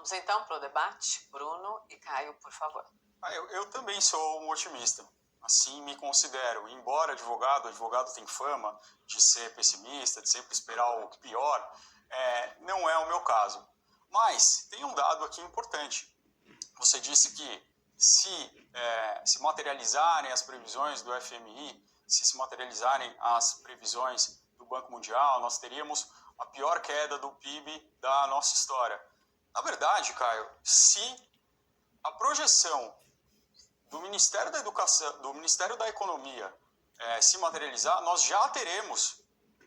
Vamos então para o debate. Bruno e Caio, por favor. Eu também sou um otimista. Assim me considero. Embora advogado tem fama de ser pessimista, de sempre esperar o pior, não é o meu caso. Mas tem um dado aqui importante. Você disse que se materializarem as previsões do FMI, se materializarem as previsões do Banco Mundial, nós teríamos a pior queda do PIB da nossa história. Na verdade, Caio, se a projeção do Ministério da Educação, do Ministério da Economia se materializar, nós já teremos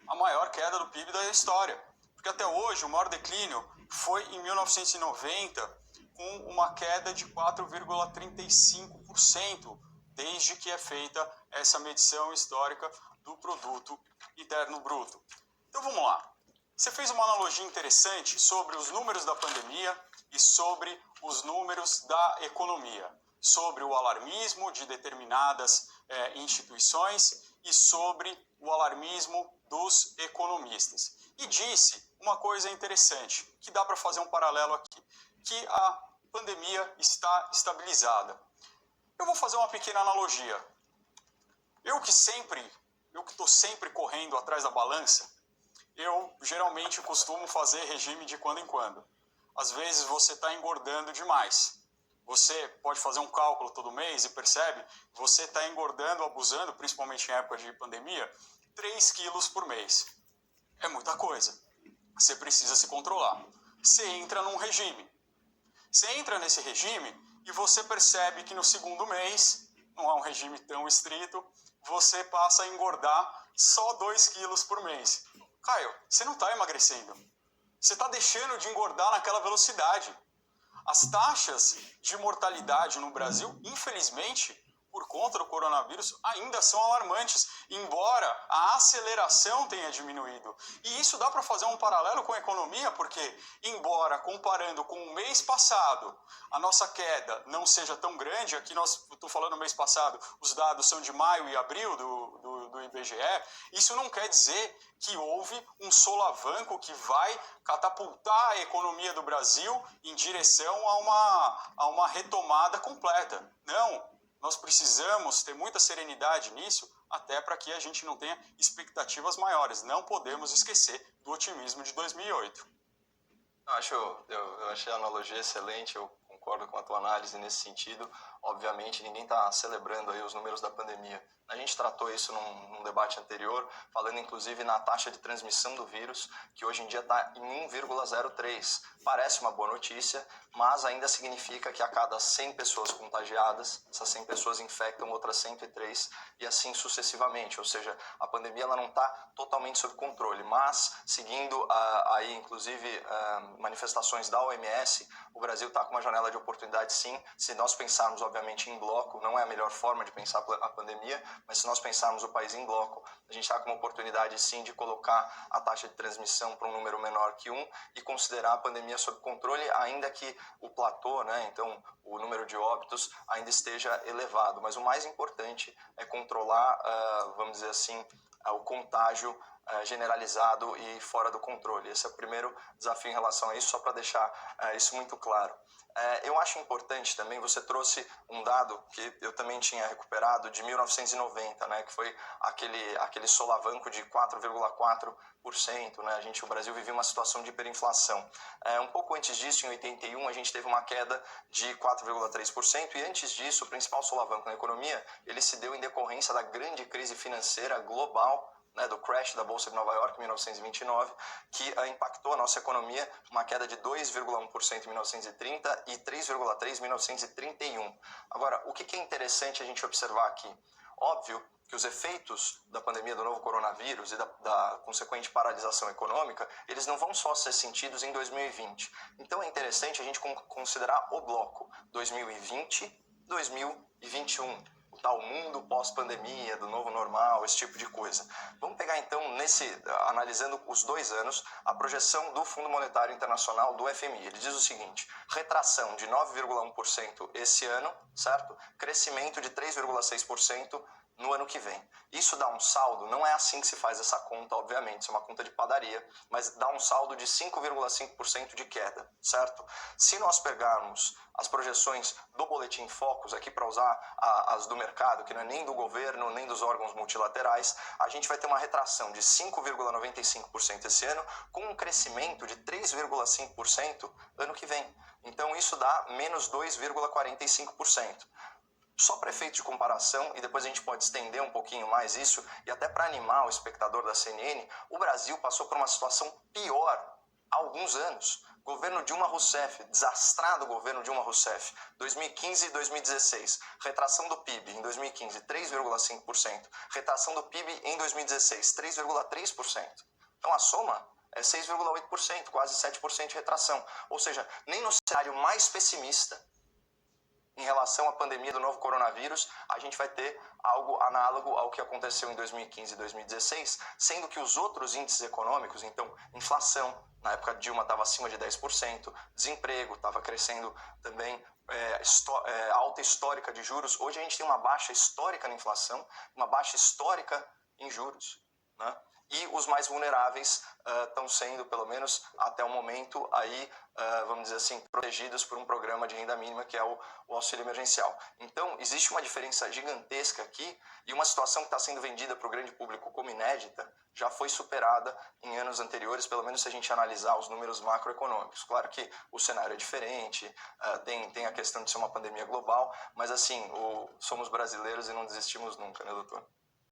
a maior queda do PIB da história. Porque até hoje o maior declínio foi em 1990, com uma queda de 4,35%, desde que é feita essa medição histórica do Produto Interno Bruto. Então vamos lá. Você fez uma analogia interessante sobre os números da pandemia e sobre os números da economia, sobre o alarmismo de determinadas instituições e sobre o alarmismo dos economistas. E disse uma coisa interessante, que dá para fazer um paralelo aqui, que a pandemia está estabilizada. Eu vou fazer uma pequena analogia. Eu que estou sempre correndo atrás da balança, eu geralmente costumo fazer regime de quando em quando. Às vezes você está engordando demais. Você pode fazer um cálculo todo mês e percebe que você está engordando, abusando, principalmente em época de pandemia, 3 quilos por mês. É muita coisa. Você precisa se controlar. Você entra num regime. Você entra nesse regime e você percebe que no segundo mês, não é um regime tão estrito, você passa a engordar só 2 quilos por mês. Caio, você não está emagrecendo. Você está deixando de engordar naquela velocidade. As taxas de mortalidade no Brasil, infelizmente, por conta do coronavírus, ainda são alarmantes, embora a aceleração tenha diminuído. E isso dá para fazer um paralelo com a economia, porque, embora comparando com o mês passado, a nossa queda não seja tão grande, aqui estou falando mês passado, os dados são de maio e abril do IBGE, isso não quer dizer que houve um solavanco que vai catapultar a economia do Brasil em direção a uma retomada completa. Não. Nós precisamos ter muita serenidade nisso, até para que a gente não tenha expectativas maiores. Não podemos esquecer do otimismo de 2008. Eu achei a analogia excelente, eu concordo com a tua análise nesse sentido. Obviamente, ninguém está celebrando aí os números da pandemia. A gente tratou isso num debate anterior, falando inclusive na taxa de transmissão do vírus, que hoje em dia está em 1,03. Parece uma boa notícia, mas ainda significa que a cada 100 pessoas contagiadas, essas 100 pessoas infectam outras 103 e assim sucessivamente. Ou seja, a pandemia ela não está totalmente sob controle, mas seguindo aí inclusive manifestações da OMS, o Brasil está com uma janela de oportunidade sim, se nós pensarmos obviamente em bloco, não é a melhor forma de pensar a pandemia, mas se nós pensarmos o país em bloco, a gente está com uma oportunidade sim de colocar a taxa de transmissão para um número menor que 1 e considerar a pandemia sob controle, ainda que o platô, né, então o número de óbitos ainda esteja elevado. Mas o mais importante é controlar, vamos dizer assim, o contágio generalizado e fora do controle. Esse é o primeiro desafio em relação a isso, só para deixar isso muito claro. Eu acho importante também, você trouxe um dado que eu também tinha recuperado de 1990, né, que foi aquele solavanco de 4,4%, né, o Brasil vivia uma situação de hiperinflação. Um pouco antes disso, em 81, a gente teve uma queda de 4,3% e antes disso, o principal solavanco na economia, ele se deu em decorrência da grande crise financeira global, né, do crash da Bolsa de Nova York em 1929, que impactou a nossa economia, uma queda de 2,1% em 1930 e 3,3% em 1931. Agora, o que é interessante a gente observar aqui? Óbvio que os efeitos da pandemia do novo coronavírus e da consequente paralisação econômica, eles não vão só ser sentidos em 2020. Então é interessante a gente considerar o bloco 2020, 2021. O tal mundo pós-pandemia, do novo normal, esse tipo de coisa. Vamos pegar então, analisando os 2 anos, a projeção do Fundo Monetário Internacional, do FMI. Ele diz o seguinte: retração de 9,1% esse ano, certo? Crescimento de 3,6% no ano que vem. Isso dá um saldo, não é assim que se faz essa conta, obviamente, isso é uma conta de padaria, mas dá um saldo de 5,5% de queda, certo? Se nós pegarmos as projeções do Boletim Focus, aqui para usar as do mercado, que não é nem do governo, nem dos órgãos multilaterais, a gente vai ter uma retração de 5,95% esse ano, com um crescimento de 3,5% ano que vem. Então isso dá menos 2,45%. Só para efeito de comparação, e depois a gente pode estender um pouquinho mais isso, e até para animar o espectador da CNN, o Brasil passou por uma situação pior há alguns anos. Governo Dilma Rousseff, desastrado governo Dilma Rousseff, 2015 e 2016, retração do PIB em 2015, 3,5%, retração do PIB em 2016, 3,3%. Então a soma é 6,8%, quase 7% de retração. Ou seja, nem no cenário mais pessimista, em relação à pandemia do novo coronavírus, a gente vai ter algo análogo ao que aconteceu em 2015 e 2016, sendo que os outros índices econômicos, então, inflação, na época de Dilma estava acima de 10%, desemprego estava crescendo também, alta histórica de juros. Hoje a gente tem uma baixa histórica na inflação, uma baixa histórica em juros, né? E os mais vulneráveis estão sendo, pelo menos até o momento, aí, vamos dizer assim, protegidos por um programa de renda mínima que é o auxílio emergencial. Então, existe uma diferença gigantesca aqui e uma situação que está sendo vendida para o grande público como inédita já foi superada em anos anteriores, pelo menos se a gente analisar os números macroeconômicos. Claro que o cenário é diferente, tem a questão de ser uma pandemia global, mas assim, somos brasileiros e não desistimos nunca, né, doutor?